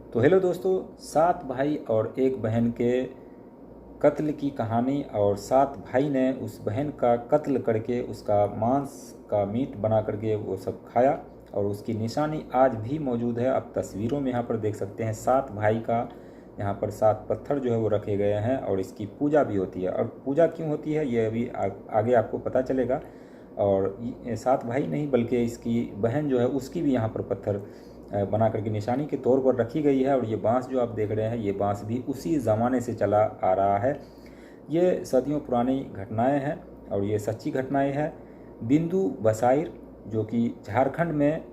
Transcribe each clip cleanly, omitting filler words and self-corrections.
तो हेलो दोस्तों, 7 भाई और एक बहन के कत्ल की कहानी। और 7 भाई ने उस बहन का कत्ल करके उसका मांस का मीट बना करके वो सब खाया और उसकी निशानी आज भी मौजूद है। आप तस्वीरों में यहाँ पर देख सकते हैं 7 भाई का यहाँ पर 7 पत्थर जो है वो रखे गए हैं और इसकी पूजा भी होती है। और पूजा क्यों होती है ये अभी आगे आपको पता चलेगा। और 7 भाई नहीं बल्कि इसकी बहन जो है उसकी भी यहाँ पर पत्थर बना करके निशानी के तौर पर रखी गई है। और ये बांस जो आप देख रहे हैं ये बांस भी उसी ज़माने से चला आ रहा है। ये सदियों पुरानी घटनाएं हैं और ये सच्ची घटनाएं हैं। बिंदु बसाइर जो कि झारखंड में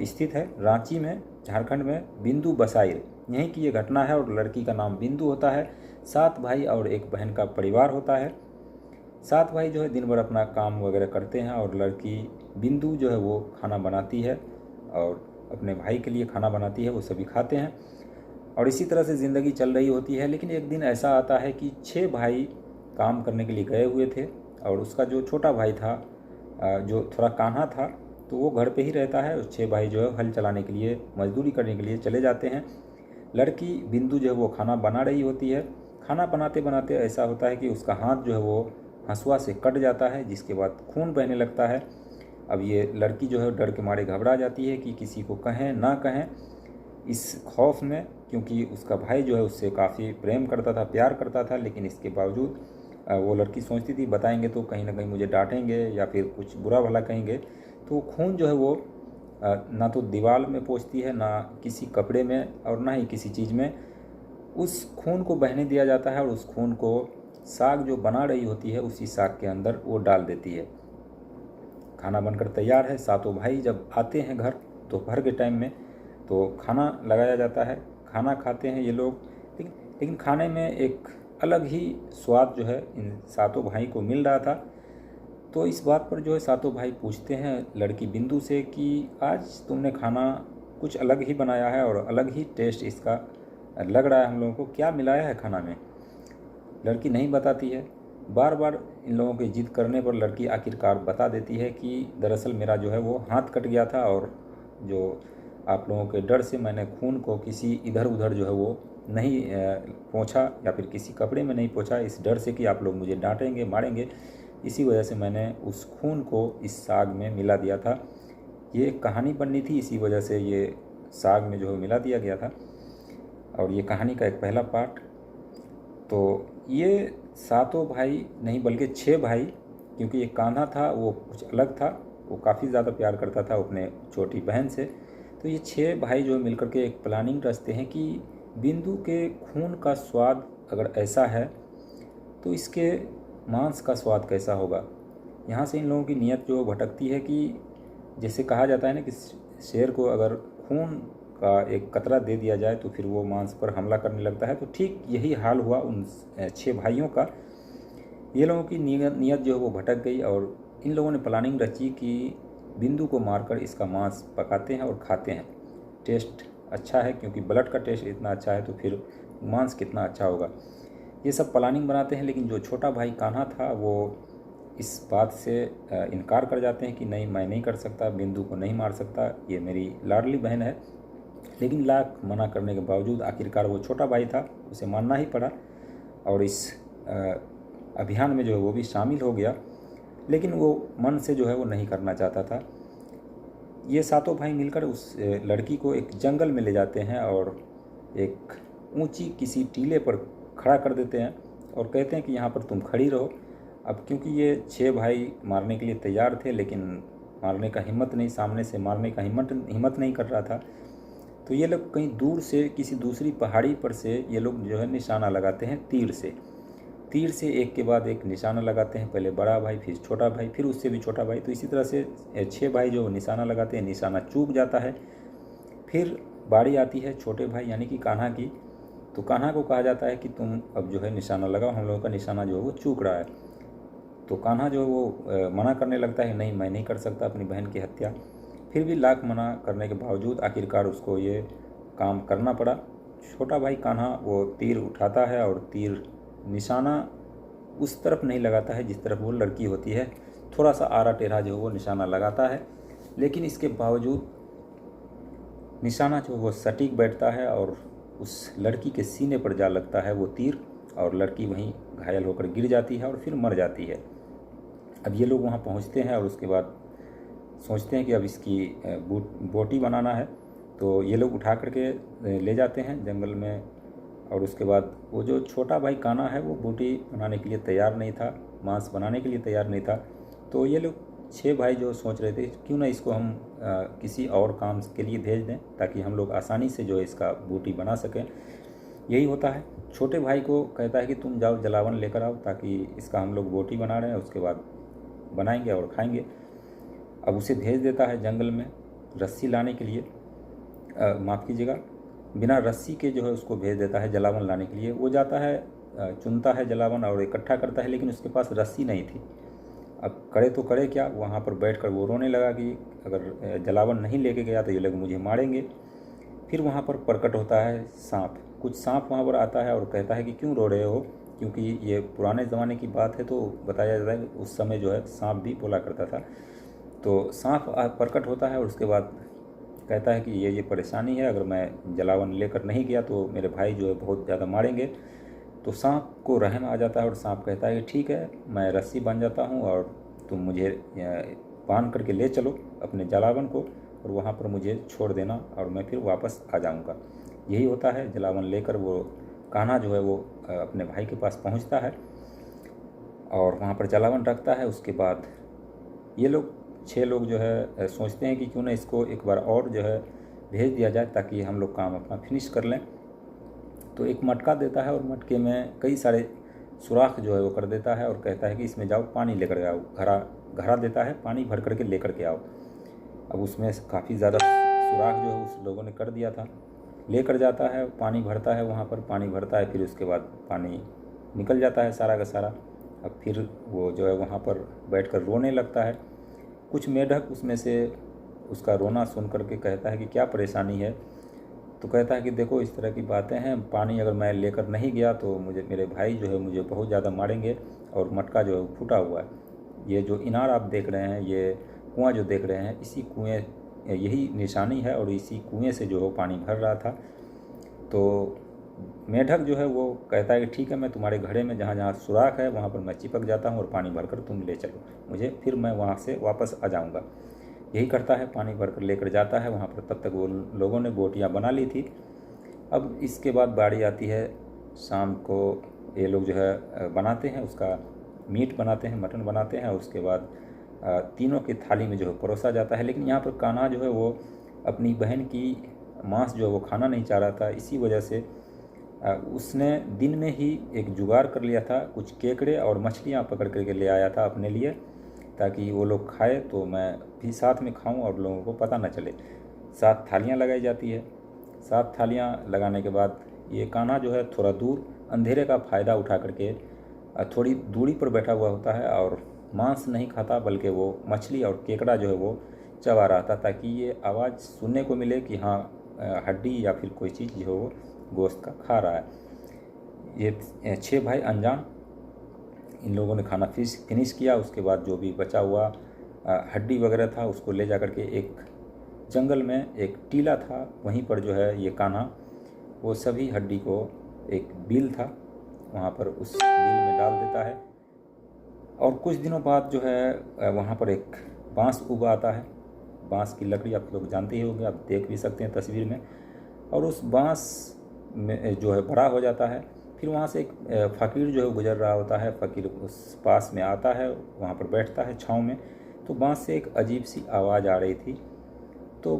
स्थित है, रांची में झारखंड में बिंदु बसाइर यहीं की ये घटना है। और लड़की का नाम बिंदु होता है। 7 भाई और एक बहन का परिवार होता है। 7 भाई जो है दिन भर अपना काम वगैरह करते हैं और लड़की बिंदु जो है वो खाना बनाती है और अपने भाई के लिए खाना बनाती है, वो सभी खाते हैं और इसी तरह से ज़िंदगी चल रही होती है। लेकिन एक दिन ऐसा आता है कि 6 भाई काम करने के लिए गए हुए थे और उसका जो छोटा भाई था जो थोड़ा कान्हा था तो वो घर पे ही रहता है। और 6 भाई जो है हल चलाने के लिए, मजदूरी करने के लिए चले जाते हैं। लड़की बिंदु जो है वो खाना बना रही होती है। खाना बनाते बनाते ऐसा होता है कि उसका हाथ जो है वो हंसुआ से कट जाता है, जिसके बाद खून बहने लगता है। अब ये लड़की जो है डर के मारे घबरा जाती है कि किसी को कहें ना कहें, इस खौफ में, क्योंकि उसका भाई जो है उससे काफ़ी प्रेम करता था, प्यार करता था। लेकिन इसके बावजूद वो लड़की सोचती थी बताएंगे तो कहीं ना कहीं मुझे डांटेंगे या फिर कुछ बुरा भला कहेंगे। तो खून जो है वो ना तो दीवार में पहुंचती है, ना किसी कपड़े में और ना ही किसी चीज़ में। उस खून को बहने दिया जाता है और उस खून को साग जो बना रही होती है उसी साग के अंदर वो डाल देती है। खाना बनकर तैयार है। 7 भाई जब आते हैं घर दोपहर के टाइम में तो खाना लगाया जाता है, खाना खाते हैं ये लोग। लेकिन खाने में एक अलग ही स्वाद जो है इन 7 भाई को मिल रहा था। तो इस बात पर जो है 7 भाई पूछते हैं लड़की बिंदु से कि आज तुमने खाना कुछ अलग ही बनाया है और अलग ही टेस्ट इसका लग रहा है हम लोगों को, क्या मिलाया है खाना में। लड़की नहीं बताती है। बार बार इन लोगों की जिद करने पर लड़की आखिरकार बता देती है कि दरअसल मेरा जो है वो हाथ कट गया था और जो आप लोगों के डर से मैंने खून को किसी इधर उधर जो है वो नहीं पोंछा या फिर किसी कपड़े में नहीं पोंछा, इस डर से कि आप लोग मुझे डांटेंगे मारेंगे, इसी वजह से मैंने उस खून को इस साग में मिला दिया था। ये कहानी बननी थी, इसी वजह से ये साग में जो है मिला दिया गया था। और ये कहानी का एक पहला पार्ट। तो ये 7 भाई नहीं बल्कि 6 भाई, क्योंकि एक कान्हा था वो कुछ अलग था, वो काफ़ी ज़्यादा प्यार करता था अपने छोटी बहन से। तो ये 6 भाई जो मिलकर के एक प्लानिंग रचते हैं कि बिंदु के खून का स्वाद अगर ऐसा है तो इसके मांस का स्वाद कैसा होगा। यहाँ से इन लोगों की नीयत जो भटकती है कि जैसे कहा जाता है ना कि शेर को अगर खून का एक कतरा दे दिया जाए तो फिर वो मांस पर हमला करने लगता है। तो ठीक यही हाल हुआ उन 6 भाइयों का। ये लोगों की नीयत जो है वो भटक गई और इन लोगों ने प्लानिंग रची कि बिंदु को मारकर इसका मांस पकाते हैं और खाते हैं। टेस्ट अच्छा है, क्योंकि ब्लड का टेस्ट इतना अच्छा है तो फिर मांस कितना अच्छा होगा। ये सब प्लानिंग बनाते हैं। लेकिन जो छोटा भाई कान्हा था वो इस बात से इनकार कर जाते हैं कि नहीं, मैं नहीं कर सकता, बिंदु को नहीं मार सकता, ये मेरी लाडली बहन है। लेकिन लाख मना करने के बावजूद आखिरकार वो छोटा भाई था, उसे मानना ही पड़ा और इस अभियान में जो है वो भी शामिल हो गया। लेकिन वो मन से जो है वो नहीं करना चाहता था। ये 7 भाई मिलकर उस लड़की को एक जंगल में ले जाते हैं और एक ऊंची किसी टीले पर खड़ा कर देते हैं और कहते हैं कि यहाँ पर तुम खड़ी रहो। अब क्योंकि ये 6 भाई मारने के लिए तैयार थे लेकिन मारने का हिम्मत नहीं, सामने से मारने का हिम्मत नहीं कर रहा था, तो ये लोग कहीं दूर से किसी दूसरी पहाड़ी पर से ये लोग जो है निशाना लगाते हैं तीर से एक के बाद एक निशाना लगाते हैं। पहले बड़ा भाई, फिर छोटा भाई, फिर उससे भी छोटा भाई। तो इसी तरह से 6 भाई जो निशाना लगाते हैं, निशाना चूक जाता है। फिर बारी आती है छोटे भाई यानी कि कान्हा की। तो कान्हा को कहा जाता है कि तुम अब जो है निशाना लगाओ, हम लोगों का निशाना जो है वो चूक रहा है। तो कान्हा जो है वो मना करने लगता है, नहीं मैं नहीं कर सकता अपनी बहन की हत्या। फिर भी लाख मना करने के बावजूद आखिरकार उसको ये काम करना पड़ा। छोटा भाई कान्हा वो तीर उठाता है और तीर निशाना उस तरफ नहीं लगाता है जिस तरफ वो लड़की होती है, थोड़ा सा आरा टेढ़ा जो वो निशाना लगाता है। लेकिन इसके बावजूद निशाना जो वो सटीक बैठता है और उस लड़की के सीने पर जा लगता है वो तीर, और लड़की वहीं घायल होकर गिर जाती है और फिर मर जाती है। अब ये लोग वहाँ पहुँचते हैं और उसके बाद सोचते हैं कि अब इसकी बोटी बनाना है, तो ये लोग उठा करके ले जाते हैं जंगल में। और उसके बाद वो जो छोटा भाई कान्हा है वो बोटी बनाने के लिए तैयार नहीं था, मांस बनाने के लिए तैयार नहीं था। तो ये लोग 6 भाई जो सोच रहे थे क्यों ना इसको हम किसी और काम के लिए भेज दें ताकि हम लोग आसानी से जो है इसका बोटी बना सकें। यही होता है। छोटे भाई को कहता है कि तुम जाओ जलावन लेकर आओ ताकि इसका हम लोग बोटी बना रहे हैं, उसके बाद बनाएंगे और खाएंगे। अब उसे भेज देता है जंगल में रस्सी लाने के लिए, माफ़ कीजिएगा, बिना रस्सी के जो है उसको भेज देता है जलावन लाने के लिए। वो जाता है, चुनता है जलावन और इकट्ठा करता है, लेकिन उसके पास रस्सी नहीं थी। अब करे तो करे क्या, वहाँ पर बैठकर वो रोने लगा कि अगर जलावन नहीं लेके गया तो ये लोग मुझे मारेंगे। फिर वहाँ पर प्रकट होता है सांप। कुछ सांप वहाँ पर आता है और कहता है कि क्यों रो रहे हो, क्योंकि ये पुराने ज़माने की बात है तो बताया जाता है कि उस समय जो है सांप भी बोला करता था। तो सांप प्रकट होता है और उसके बाद कहता है कि ये परेशानी है, अगर मैं जलावन लेकर नहीं गया तो मेरे भाई जो है बहुत ज़्यादा मारेंगे। तो सांप को रहम आ जाता है और सांप कहता है कि ठीक है, मैं रस्सी बन जाता हूँ और तुम मुझे बांध करके ले चलो अपने जलावन को और वहाँ पर मुझे छोड़ देना और मैं फिर वापस आ जाऊँगा। यही होता है। जलावन लेकर वो कान्हा जो है वो अपने भाई के पास पहुँचता है और वहाँ पर जलावन रखता है। उसके बाद ये लोग 6 लोग जो है सोचते हैं कि क्यों ना इसको एक बार और जो है भेज दिया जाए ताकि हम लोग काम अपना फिनिश कर लें। तो एक मटका देता है और मटके में कई सारे सुराख जो है वो कर देता है और कहता है कि इसमें जाओ पानी लेकर आओ। घड़ा देता है, पानी भर करके लेकर के आओ। अब उसमें काफ़ी ज़्यादा सुराख जो है उस लोगों ने कर दिया था। लेकर जाता है, पानी भरता है, वहाँ पर पानी भरता है, फिर उसके बाद पानी निकल जाता है सारा का सारा। अब फिर वो जो है वहाँ पर बैठकर रोने लगता है। कुछ मेढक उसमें से उसका रोना सुन करके कहता है कि क्या परेशानी है। तो कहता है कि देखो इस तरह की बातें हैं, पानी अगर मैं लेकर नहीं गया तो मेरे भाई जो है मुझे बहुत ज़्यादा मारेंगे और मटका जो है फूटा हुआ है। ये जो इनार आप देख रहे हैं, ये कुआं जो देख रहे हैं, इसी कुएं यही निशानी है और इसी कुएं से जो है पानी भर रहा था। तो मेढक जो है वो कहता है कि ठीक है, मैं तुम्हारे घड़े में जहाँ जहाँ सुराख है वहाँ पर मैं चिपक जाता हूँ और पानी भरकर तुम ले चलो मुझे, फिर मैं वहाँ से वापस आ जाऊँगा। यही करता है, पानी भरकर लेकर जाता है वहाँ पर। तब तक वो लोगों ने बोटियाँ बना ली थी। अब इसके बाद बारी आती है शाम को, ये लोग जो है बनाते हैं, उसका मीट बनाते हैं, मटन बनाते हैं। उसके बाद तीनों की थाली में जो है परोसा जाता है। लेकिन यहाँ पर कान्हा जो है वो अपनी बहन की मांस जो है वो खाना नहीं चाह रहा था। इसी वजह से उसने दिन में ही एक जुगाड़ कर लिया था, कुछ केकड़े और मछलियाँ पकड़ करके ले आया था अपने लिए ताकि वो लोग खाए तो मैं भी साथ में खाऊं और लोगों को पता न चले। 7 थालियाँ लगाई जाती है। 7 थालियाँ लगाने के बाद ये कान्हा जो है थोड़ा दूर अंधेरे का फ़ायदा उठा करके थोड़ी दूरी पर बैठा हुआ होता है और मांस नहीं खाता बल्कि वो मछली और केकड़ा जो है वो चबा रहा था ताकि ये आवाज़ सुनने को मिले कि हाँ हड्डी या फिर कोई चीज़ जो है वो गोश्त का खा रहा है। ये 6 भाई अनजान, इन लोगों ने खाना फिनिश किया। उसके बाद जो भी बचा हुआ हड्डी वगैरह था उसको ले जा करके एक जंगल में एक टीला था, वहीं पर जो है ये कान्हा वो सभी हड्डी को, एक बिल था वहाँ पर, उस बिल में डाल देता है। और कुछ दिनों बाद जो है वहाँ पर एक बांस उगा आता है। बांस की लकड़ी आप लोग जानते ही होंगे, आप देख भी सकते हैं तस्वीर में। और उस बांस में जो है बड़ा हो जाता है। फिर वहाँ से एक फ़कीर जो है गुजर रहा होता है। फ़कीर उस पास में आता है, वहाँ पर बैठता है छाँव में। तो बांस से एक अजीब सी आवाज़ आ रही थी। तो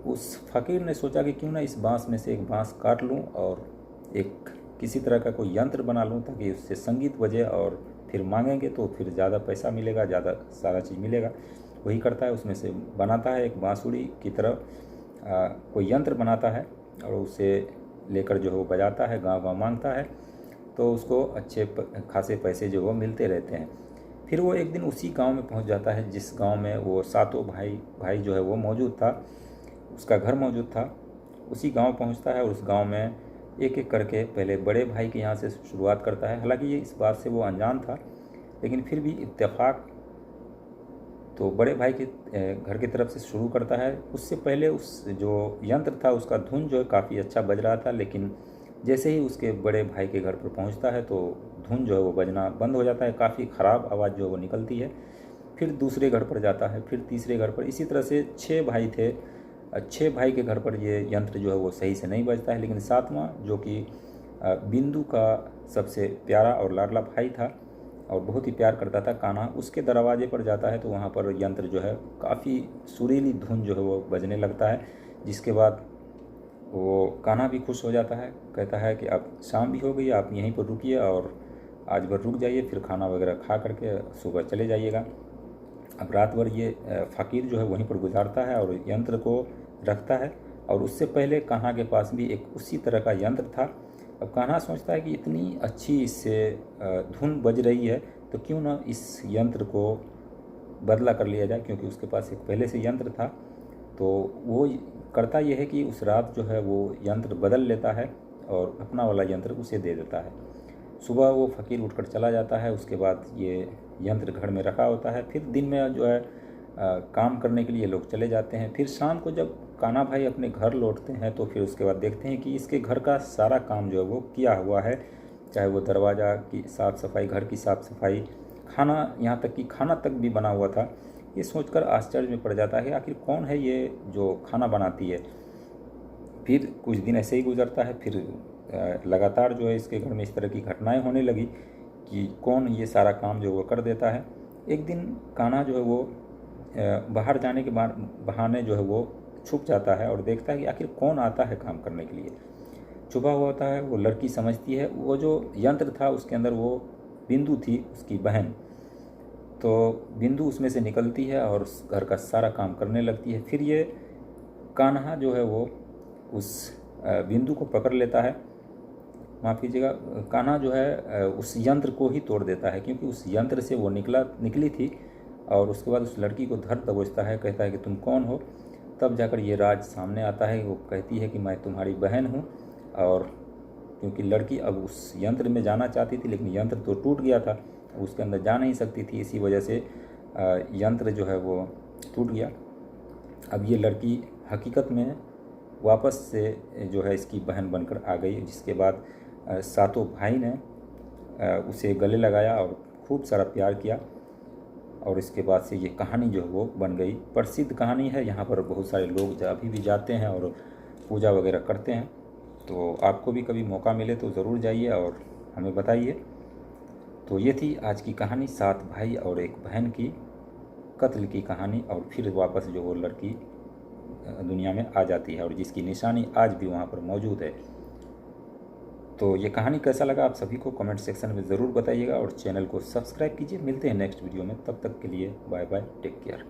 उस फ़कीर ने सोचा कि क्यों ना इस बांस में से एक बांस काट लूँ और एक किसी तरह का कोई यंत्र बना लूँ ताकि उससे संगीत बजे और फिर मांगेंगे तो फिर ज़्यादा पैसा मिलेगा, ज़्यादा सारा चीज़ मिलेगा। वही करता है, उसमें से बनाता है एक बांसुरी की तरह कोई यंत्र बनाता है और उसे लेकर जो है वो बजाता है, गाँव मांगता है। तो उसको अच्छे खासे पैसे जो वो मिलते रहते हैं। फिर वो एक दिन उसी गांव में पहुंच जाता है जिस गांव में वो सातों भाई जो है वो मौजूद था, उसका घर मौजूद था। उसी गांव पहुंचता है और उस गांव में एक एक करके पहले बड़े भाई के यहाँ से शुरुआत करता है। हालांकि ये इस बात से वो अनजान था, लेकिन फिर भी इत्तेफाक तो बड़े भाई के घर की तरफ से शुरू करता है। उससे पहले उस जो यंत्र था उसका धुन जो है काफ़ी अच्छा बज रहा था, लेकिन जैसे ही उसके बड़े भाई के घर पर पहुंचता है तो धुन जो है वो बजना बंद हो जाता है, काफ़ी ख़राब आवाज़ जो है वो निकलती है। फिर दूसरे घर पर जाता है, फिर तीसरे घर पर, इसी तरह से 6 भाई थे। 6 भाई के घर पर ये यंत्र जो है वो सही से नहीं बजता है, लेकिन सातवां जो कि बिंदु का सबसे प्यारा और लाडला भाई था और बहुत ही प्यार करता था, कान्हा, उसके दरवाजे पर जाता है तो वहाँ पर यंत्र जो है काफ़ी सुरीली धुन जो है वो बजने लगता है। जिसके बाद वो कान्हा भी खुश हो जाता है, कहता है कि अब शाम भी हो गई, आप यहीं पर रुकिए और आज भर रुक जाइए, फिर खाना वगैरह खा करके सुबह चले जाइएगा। अब रात भर ये फ़कीर जो है वहीं पर गुजारता है और यंत्र को रखता है। और उससे पहले कान्हा के पास भी एक उसी तरह का यंत्र था। अब कान्हा सोचता है कि इतनी अच्छी इससे धुन बज रही है तो क्यों ना इस यंत्र को बदला कर लिया जाए, क्योंकि उसके पास एक पहले से यंत्र था। तो वो करता यह है कि उस रात जो है वो यंत्र बदल लेता है और अपना वाला यंत्र उसे दे देता है। सुबह वो फ़कीर उठकर चला जाता है, उसके बाद ये यंत्र घर में रखा होता है। फिर दिन में जो है काम करने के लिए लोग चले जाते हैं। फिर शाम को जब कान्हा भाई अपने घर लौटते हैं तो फिर उसके बाद देखते हैं कि इसके घर का सारा काम जो है वो किया हुआ है, चाहे वो दरवाज़ा की साफ़ सफाई, घर की साफ़ सफाई, खाना, यहाँ तक कि खाना तक भी बना हुआ था। ये सोचकर आश्चर्य में पड़ जाता है आखिर कौन है ये जो खाना बनाती है। फिर कुछ दिन ऐसे ही गुजरता है, फिर लगातार जो है इसके घर में इस तरह की घटनाएं होने लगी कि कौन ये सारा काम जो वो कर देता है। एक दिन कान्हा जो है वो बाहर जाने के बहाने जो है वो छुप जाता है और देखता है कि आखिर कौन आता है काम करने के लिए। छुपा हुआ होता है, वो लड़की समझती है, वो जो यंत्र था उसके अंदर वो बिंदु थी, उसकी बहन। तो बिंदु उसमें से निकलती है और उस घर का सारा काम करने लगती है। फिर ये कान्हा जो है वो उस बिंदु को पकड़ लेता है, माफ़ कीजिएगा, कान्हा जो है उस यंत्र को ही तोड़ देता है, क्योंकि उस यंत्र से वो निकली थी। और उसके बाद उस लड़की को धर दबोचता है, कहता है कि तुम कौन हो। तब जाकर ये राज सामने आता है। वो कहती है कि मैं तुम्हारी बहन हूँ। और क्योंकि लड़की अब उस यंत्र में जाना चाहती थी, लेकिन यंत्र तो टूट गया था, उसके अंदर जा नहीं सकती थी, इसी वजह से यंत्र जो है वो टूट गया। अब ये लड़की हकीकत में वापस से जो है इसकी बहन बनकर आ गई, जिसके बाद सातों भाई ने उसे गले लगाया और खूब सारा प्यार किया। और इसके बाद से ये कहानी जो है वो बन गई, प्रसिद्ध कहानी है। यहाँ पर बहुत सारे लोग अभी भी जाते हैं और पूजा वगैरह करते हैं। तो आपको भी कभी मौका मिले तो ज़रूर जाइए और हमें बताइए। तो ये थी आज की कहानी, 7 भाई और एक बहन की कत्ल की कहानी। और फिर वापस जो वो लड़की दुनिया में आ जाती है और जिसकी निशानी आज भी वहाँ पर मौजूद है। तो ये कहानी कैसा लगा आप सभी को कमेंट सेक्शन में ज़रूर बताइएगा और चैनल को सब्सक्राइब कीजिए। मिलते हैं नेक्स्ट वीडियो में, तब तक के लिए बाय बाय, टेक केयर।